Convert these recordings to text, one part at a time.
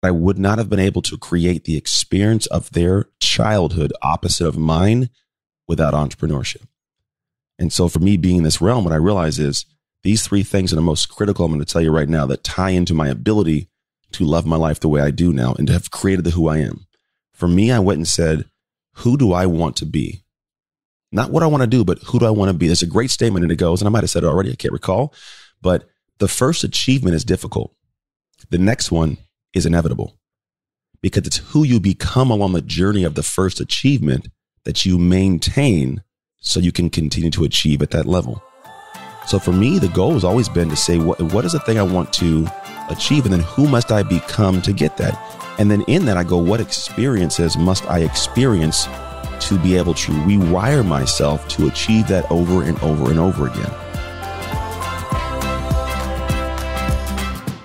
I would not have been able to create the experience of their childhood opposite of mine without entrepreneurship. And so for me being in this realm, what I realize is these three things are the most critical, I'm going to tell you right now, that tie into my ability to love my life the way I do now and to have created the who I am. For me, I went and said, who do I want to be? Not what I want to do, but who do I want to be? There's a great statement and it goes, and I might have said it already, I can't recall, but the first achievement is difficult. The next one is inevitable because it's who you become along the journey of the first achievement that you maintain so you can continue to achieve at that level. So for me, the goal has always been to say, what is the thing I want to achieve? And then who must I become to get that? And then in that, I go, what experiences must I experience to be able to rewire myself to achieve that over and over and over again?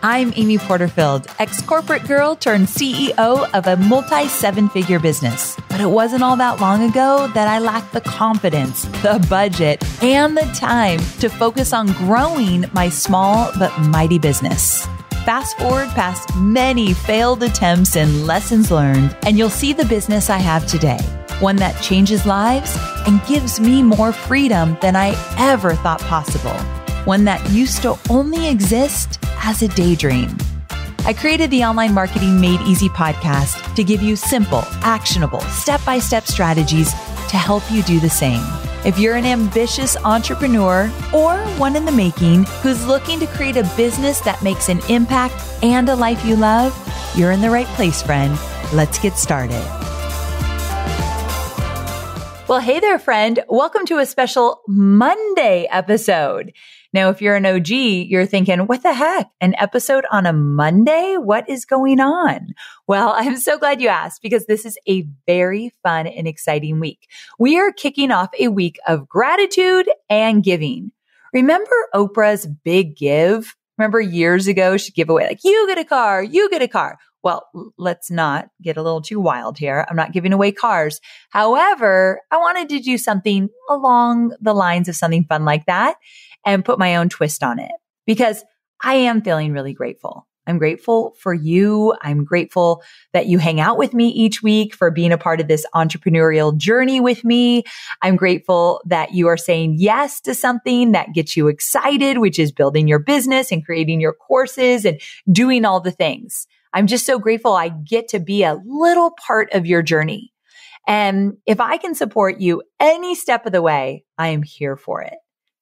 I'm Amy Porterfield, ex-corporate girl turned CEO of a multi-seven-figure business. But it wasn't all that long ago that I lacked the confidence, the budget, and the time to focus on growing my small but mighty business. Fast forward past many failed attempts and lessons learned, and you'll see the business I have today. One that changes lives and gives me more freedom than I ever thought possible. One that used to only exist as a daydream. I created the Online Marketing Made Easy podcast to give you simple, actionable, step-by-step strategies to help you do the same. If you're an ambitious entrepreneur or one in the making who's looking to create a business that makes an impact and a life you love, you're in the right place, friend. Let's get started. Well, hey there, friend. Welcome to a special Monday episode. Now, if you're an OG, you're thinking, what the heck? An episode on a Monday? What is going on? Well, I'm so glad you asked because this is a very fun and exciting week. We are kicking off a week of gratitude and giving. Remember Oprah's big give? Remember years ago, she'd give away like, you get a car, you get a car. Well, let's not get a little too wild here. I'm not giving away cars. However, I wanted to do something along the lines of something fun like that and put my own twist on it because I am feeling really grateful. I'm grateful for you. I'm grateful that you hang out with me each week for being a part of this entrepreneurial journey with me. I'm grateful that you are saying yes to something that gets you excited, which is building your business and creating your courses and doing all the things. I'm just so grateful I get to be a little part of your journey. And if I can support you any step of the way, I am here for it.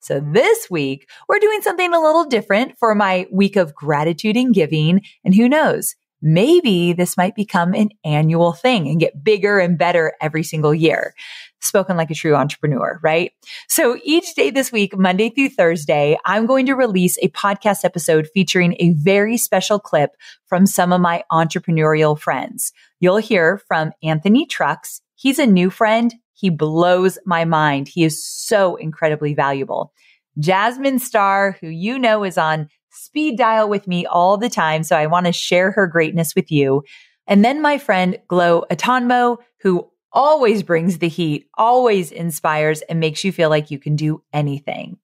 So this week, we're doing something a little different for my week of gratitude and giving. And who knows, maybe this might become an annual thing and get bigger and better every single year. Spoken like a true entrepreneur, right? So each day this week, Monday through Thursday, I'm going to release a podcast episode featuring a very special clip from some of my entrepreneurial friends. You'll hear from Anthony Trucks. He's a new friend. He blows my mind. He is so incredibly valuable. Jasmine Starr, who you know is on speed dial with me all the time, so I want to share her greatness with you. And then my friend Glow Atonmo, who always brings the heat, always inspires, and makes you feel like you can do anything.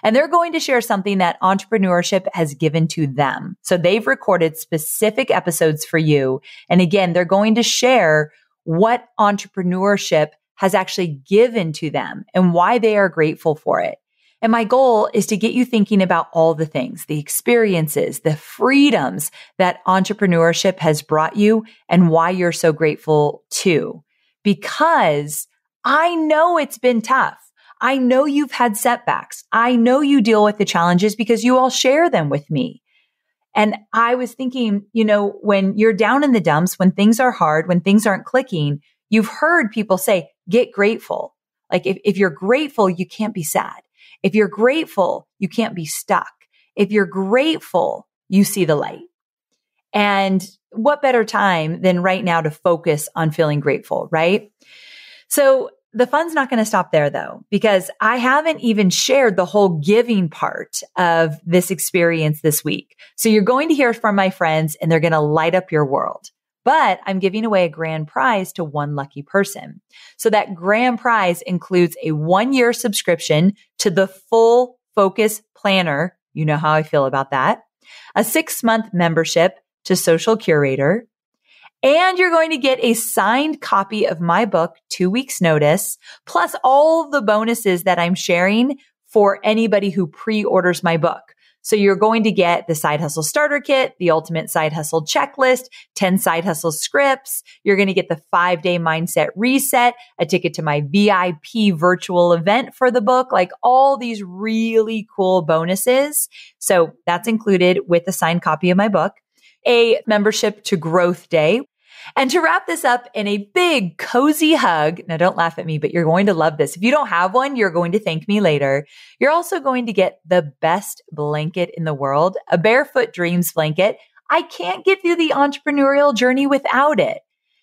And they're going to share something that entrepreneurship has given to them. So they've recorded specific episodes for you. And again, they're going to share what entrepreneurship has actually given to them and why they are grateful for it. And my goal is to get you thinking about all the things, the experiences, the freedoms that entrepreneurship has brought you and why you're so grateful too. Because I know it's been tough. I know you've had setbacks. I know you deal with the challenges because you all share them with me. And I was thinking, when you're down in the dumps, when things are hard, when things aren't clicking, you've heard people say, get grateful. Like if you're grateful, you can't be sad. If you're grateful, you can't be stuck. If you're grateful, you see the light. And what better time than right now to focus on feeling grateful, right? So the fun's not going to stop there though, because I haven't even shared the whole giving part of this experience this week. So you're going to hear from my friends and they're going to light up your world. But I'm giving away a grand prize to one lucky person. So that grand prize includes a 1-year subscription to the full Focus Planner. You know how I feel about that. A 6-month membership to Social Curator. And you're going to get a signed copy of my book, 2 Weeks Notice, plus all the bonuses that I'm sharing for anybody who pre-orders my book. So you're going to get the Side Hustle Starter Kit, the Ultimate Side Hustle Checklist, 10 Side Hustle Scripts. You're going to get the 5-day Mindset Reset, a ticket to my VIP virtual event for the book, like all these really cool bonuses. So that's included with the signed copy of my book, a membership to GrowthDay. And to wrap this up in a big cozy hug, now don't laugh at me, but you're going to love this. If you don't have one, you're going to thank me later. You're also going to get the best blanket in the world, a Barefoot Dreams Blanket. I can't get through the entrepreneurial journey without it.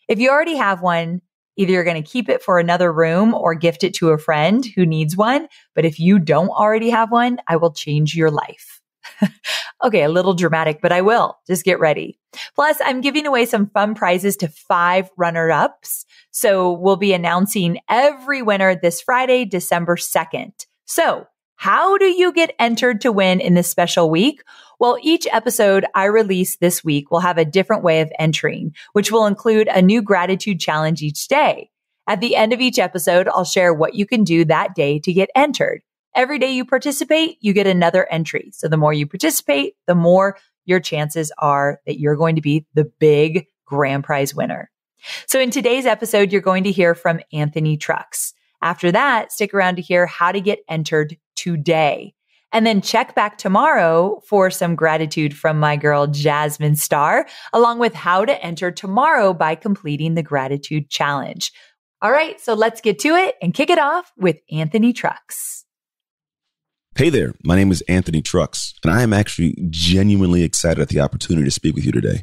If you already have one, either you're going to keep it for another room or gift it to a friend who needs one. But if you don't already have one, I will change your life. Okay, a little dramatic, but I will. Just get ready. Plus, I'm giving away some fun prizes to 5 runner-ups. So we'll be announcing every winner this Friday, December 2nd. So how do you get entered to win in this special week? Well, each episode I release this week will have a different way of entering, which will include a new gratitude challenge each day. At the end of each episode, I'll share what you can do that day to get entered. Every day you participate, you get another entry. So the more you participate, the more your chances are that you're going to be the big grand prize winner. So in today's episode, you're going to hear from Anthony Trucks. After that, stick around to hear how to get entered today. And then check back tomorrow for some gratitude from my girl, Jasmine Starr, along with how to enter tomorrow by completing the gratitude challenge. All right, so let's get to it and kick it off with Anthony Trucks. Hey there, my name is Anthony Trucks, and I am actually genuinely excited at the opportunity to speak with you today.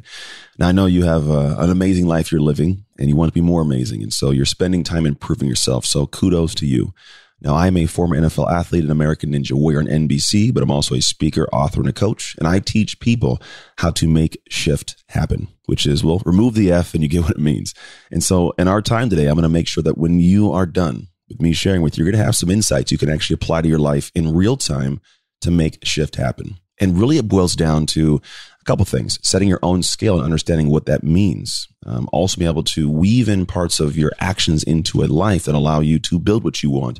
Now, I know you have an amazing life you're living, and you want to be more amazing, and so you're spending time improving yourself, so kudos to you. Now, I'm a former NFL athlete, an American Ninja Warrior, and NBC, but I'm also a speaker, author, and a coach, and I teach people how to make shift happen, which is, well, remove the F and you get what it means. And so in our time today, I'm going to make sure that when you are done with me sharing with you, you're going to have some insights you can actually apply to your life in real time to make shift happen. And really it boils down to a couple things: setting your own scale and understanding what that means. Also be able to weave in parts of your actions into a life that allow you to build what you want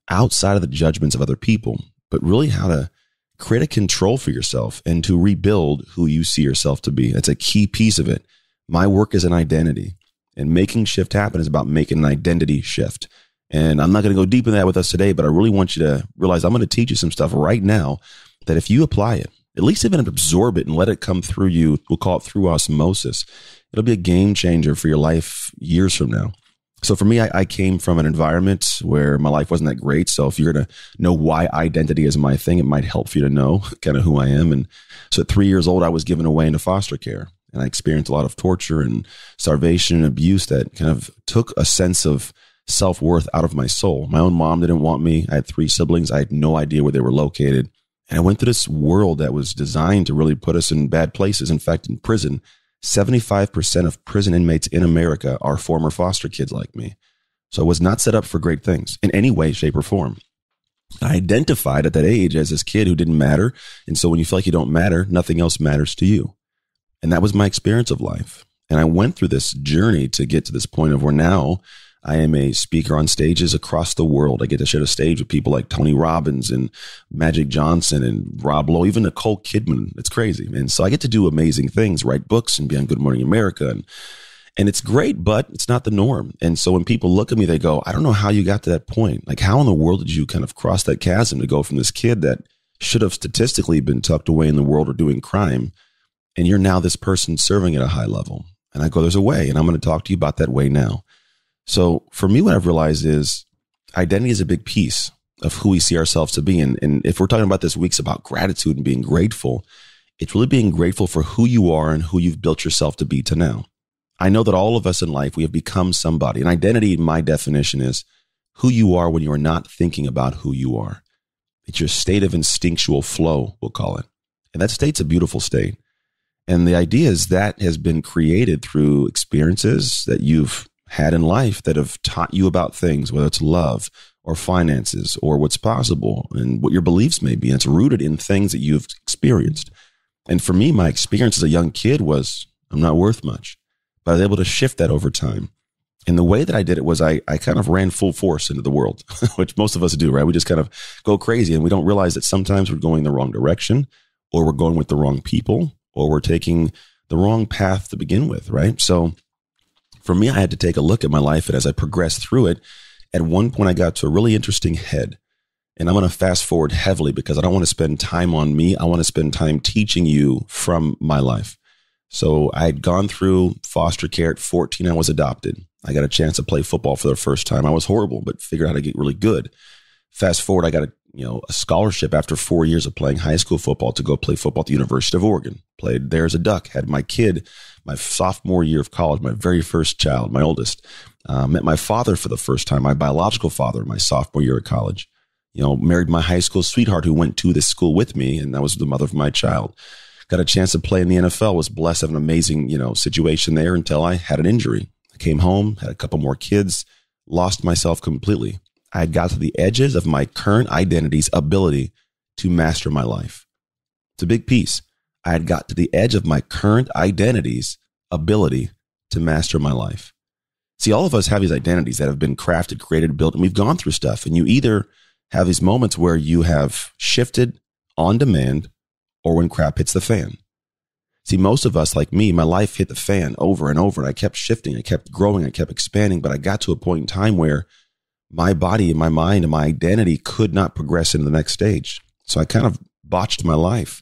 outside of the judgments of other people, but really how to create a control for yourself and to rebuild who you see yourself to be. That's a key piece of it. My work is an identity, and making shift happen is about making an identity shift. And I'm not going to go deep in that with us today, but I really want you to realize I'm going to teach you some stuff right now that if you apply it, at least even absorb it and let it come through you, we'll call it through osmosis, it'll be a game changer for your life years from now. So for me, I came from an environment where my life wasn't that great. So if you're going to know why identity is my thing, it might help for you to know kind of who I am. And so at 3 years old, I was given away into foster care, and I experienced a lot of torture and starvation and abuse that kind of took a sense of self-worth out of my soul. My own mom didn't want me. I had 3 siblings. I had no idea where they were located. And I went through this world that was designed to really put us in bad places. In fact, in prison, 75% of prison inmates in America are former foster kids like me. So I was not set up for great things in any way, shape, or form. I identified at that age as this kid who didn't matter. And so when you feel like you don't matter, nothing else matters to you. And that was my experience of life. And I went through this journey to get to this point of where now I am a speaker on stages across the world. I get to share the stage with people like Tony Robbins and Magic Johnson and Rob Lowe, even Nicole Kidman. It's crazy. And so I get to do amazing things, write books and be on Good Morning America. And it's great, but it's not the norm. And so when people look at me, they go, I don't know how you got to that point. Like, how in the world did you kind of cross that chasm to go from this kid that should have statistically been tucked away in the world or doing crime, and you're now this person serving at a high level? And I go, there's a way, and I'm going to talk to you about that way now. So for me, what I've realized is identity is a big piece of who we see ourselves to be. And if we're talking about this week's about gratitude and being grateful, it's really being grateful for who you are and who you've built yourself to be to now. I know that all of us in life, we have become somebody. And identity, my definition, is who you are when you are not thinking about who you are. It's your state of instinctual flow, we'll call it. And that state's a beautiful state. And the idea is that has been created through experiences that you've had in life that have taught you about things, whether it's love or finances or what's possible and what your beliefs may be. And it's rooted in things that you've experienced. And for me, my experience as a young kid was I'm not worth much. But I was able to shift that over time. And the way that I did it was I kind of ran full force into the world, which most of us do, right? We just kind of go crazy and we don't realize that sometimes we're going the wrong direction, or we're going with the wrong people, or we're taking the wrong path to begin with, right? So for me, I had to take a look at my life. And as I progressed through it, at one point I got to a really interesting head. And I'm going to fast forward heavily because I don't want to spend time on me. I want to spend time teaching you from my life. So I had gone through foster care at 14. I was adopted. I got a chance to play football for the first time. I was horrible, but figured out how to get really good. Fast forward, I got a scholarship after 4 years of playing high school football to go play football at the University of Oregon. Played there as a Duck. Had my kid, my sophomore year of college, my very first child, my oldest. Met my father for the first time, my biological father, my sophomore year of college. Married my high school sweetheart who went to this school with me, and that was the mother of my child. Got a chance to play in the NFL. Was blessed to have an amazing, situation there until I had an injury. I came home, had a couple more kids, lost myself completely. I had got to the edges of my current identity's ability to master my life. It's a big piece. I had got to the edge of my current identity's ability to master my life. See, all of us have these identities that have been crafted, created, built, and we've gone through stuff. And you either have these moments where you have shifted on demand or when crap hits the fan. See, most of us, like me, my life hit the fan over and over, and I kept shifting, I kept growing, I kept expanding, but I got to a point in time where my body and my mind and my identity could not progress into the next stage. So I kind of botched my life.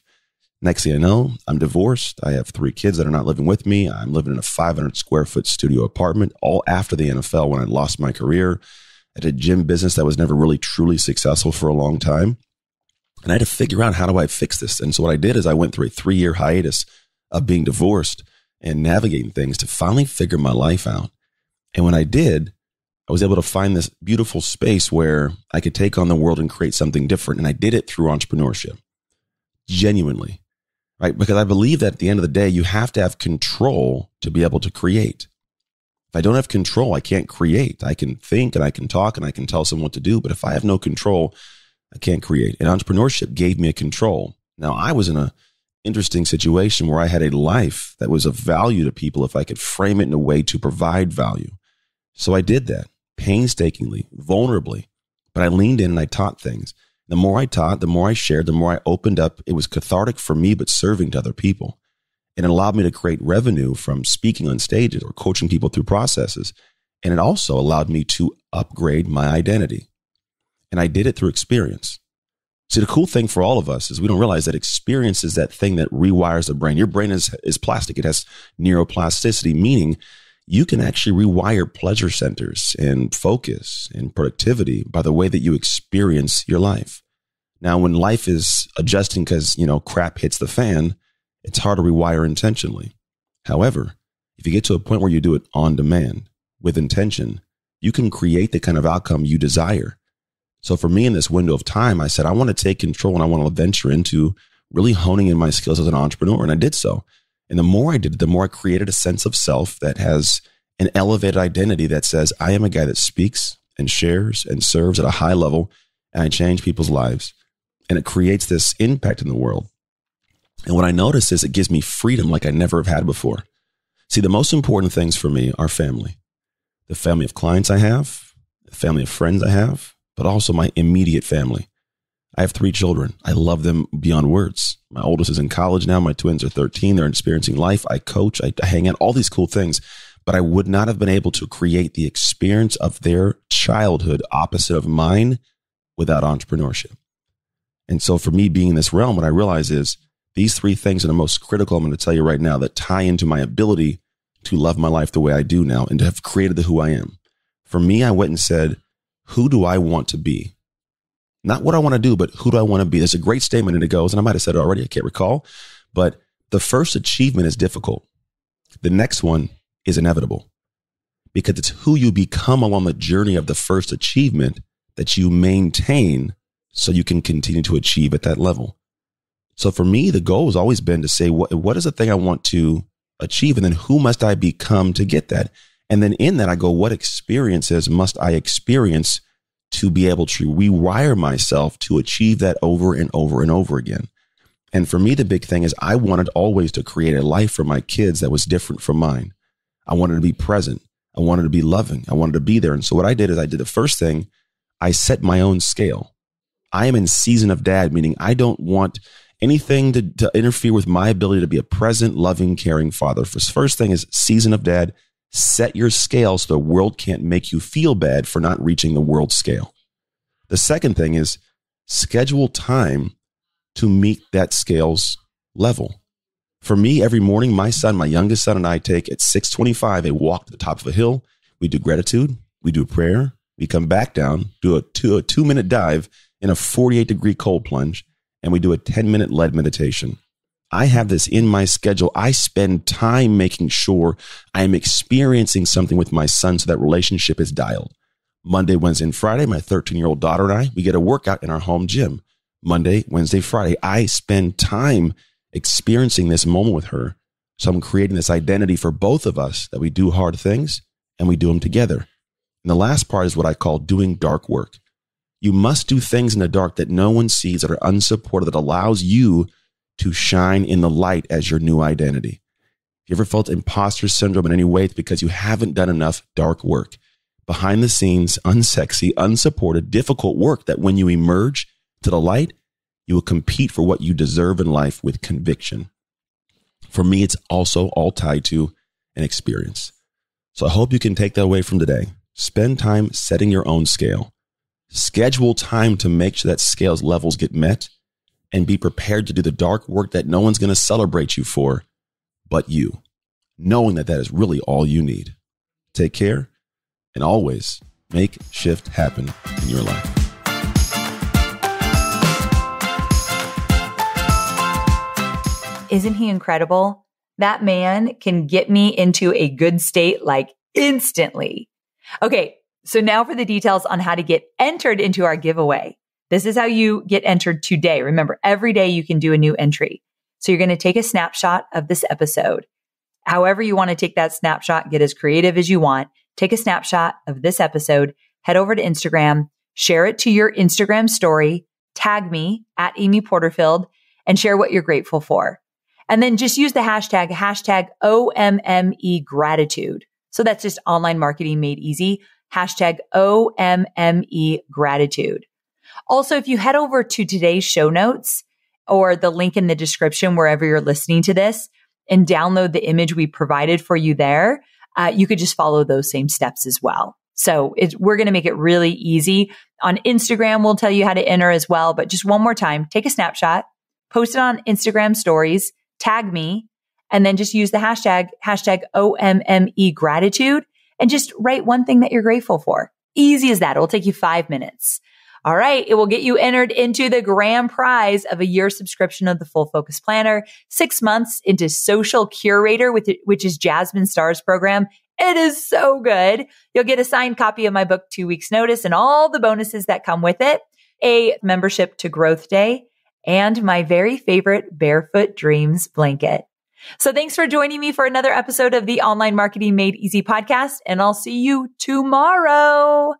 Next thing I know, I'm divorced. I have 3 kids that are not living with me. I'm living in a 500 square foot studio apartment, all after the NFL when I lost my career at a gym business that was never really truly successful for a long time. And I had to figure out, how do I fix this? And so what I did is I went through a 3-year hiatus of being divorced and navigating things to finally figure my life out. And when I did, I was able to find this beautiful space where I could take on the world and create something different. And I did it through entrepreneurship, genuinely, right? Because I believe that at the end of the day, you have to have control to be able to create. If I don't have control, I can't create. I can think and I can talk and I can tell someone what to do. But if I have no control, I can't create. And entrepreneurship gave me a control. Now, I was in an interesting situation where I had a life that was of value to people if I could frame it in a way to provide value. So I did that painstakingly, vulnerably, but I leaned in and I taught things. The more I taught, the more I shared, the more I opened up. It was cathartic for me, but serving to other people. And it allowed me to create revenue from speaking on stages or coaching people through processes. And it also allowed me to upgrade my identity. And I did it through experience. See, the cool thing for all of us is we don't realize that experience is that thing that rewires the brain. Your brain is plastic. It has neuroplasticity, meaning you can actually rewire pleasure centers and focus and productivity by the way that you experience your life. Now, when life is adjusting because, crap hits the fan, it's hard to rewire intentionally. However, if you get to a point where you do it on demand with intention, you can create the kind of outcome you desire. So for me in this window of time, I said, I want to take control and I want to venture into really honing in my skills as an entrepreneur. And I did so. And the more I did it, the more I created a sense of self that has an elevated identity that says, I am a guy that speaks and shares and serves at a high level, and I change people's lives. And it creates this impact in the world. And what I notice is it gives me freedom like I never have had before. See, the most important things for me are family. The family of clients I have, the family of friends I have, but also my immediate family. I have 3 children. I love them beyond words. My oldest is in college now. My twins are 13. They're experiencing life. I coach. I hang out, all these cool things. But I would not have been able to create the experience of their childhood opposite of mine without entrepreneurship. And so for me being in this realm, what I realize is these 3 things are the most critical, I'm going to tell you right now, that tie into my ability to love my life the way I do now and to have created the who I am. For me, I went and said, who do I want to be? Not what I want to do, but who do I want to be? There's a great statement and it goes, and I might have said it already, I can't recall, but the first achievement is difficult. The next one is inevitable because it's who you become along the journey of the first achievement that you maintain so you can continue to achieve at that level. So for me, the goal has always been to say, what is the thing I want to achieve? And then who must I become to get that? And then in that, I go, what experiences must I experience to be able to rewire myself to achieve that over and over and over again? And for me, the big thing is I wanted always to create a life for my kids that was different from mine. I wanted to be present. I wanted to be loving. I wanted to be there. And so what I did is I did the first thing, I set my own scale. I am in season of dad, meaning I don't want anything to interfere with my ability to be a present, loving, caring father. First thing is season of dad. Set your scale so the world can't make you feel bad for not reaching the world scale. The second thing is schedule time to meet that scale's level. For me, every morning, my youngest son, and I take at 6:25 a walk to the top of a hill. We do gratitude. We do prayer. We come back down, do a 2-minute dive in a 48-degree cold plunge, and we do a 10-minute lead meditation. I have this in my schedule. I spend time making sure I am experiencing something with my son so that relationship is dialed. Monday, Wednesday, and Friday, my 13-year-old daughter and I, we get a workout in our home gym. Monday, Wednesday, Friday, I spend time experiencing this moment with her. So I'm creating this identity for both of us that we do hard things and we do them together. And the last part is what I call doing dark work. You must do things in the dark that no one sees, that are unsupported, that allows you to shine in the light as your new identity. If you ever felt imposter syndrome in any way, it's because you haven't done enough dark work. Behind the scenes, unsexy, unsupported, difficult work that when you emerge to the light, you will compete for what you deserve in life with conviction. For me, it's also all tied to an experience. So I hope you can take that away from today. Spend time setting your own scale. Schedule time to make sure that scale's levels get met, and be prepared to do the dark work that no one's going to celebrate you for but you, knowing that that is really all you need. Take care, and always make shift happen in your life. Isn't he incredible? That man can get me into a good state like instantly. Okay, so now for the details on how to get entered into our giveaway. This is how you get entered today. Remember, every day you can do a new entry. So you're going to take a snapshot of this episode. However you want to take that snapshot, get as creative as you want. Take a snapshot of this episode, head over to Instagram, share it to your Instagram story, tag me at Amy Porterfield, and share what you're grateful for. And then just use the hashtag OMMEGratitude. So that's just online marketing made easy. Hashtag OMMEGratitude. Also, if you head over to today's show notes or the link in the description, wherever you're listening to this, and download the image we provided for you there, you could just follow those same steps as well. So we're going to make it really easy. On Instagram, we'll tell you how to enter as well. But just one more time, take a snapshot, post it on Instagram stories, tag me, and then just use the hashtag OMMEGratitude, and just write one thing that you're grateful for. Easy as that. It will take you 5 minutes. All right. It will get you entered into the grand prize of a year subscription of the Full Focus Planner, 6 months into Social Curator, which is Jasmine Starr's program. It is so good. You'll get a signed copy of my book, 2 Weeks Notice, and all the bonuses that come with it, a membership to GrowthDay, and my very favorite Barefoot Dreams Blanket. So thanks for joining me for another episode of the Online Marketing Made Easy podcast, and I'll see you tomorrow.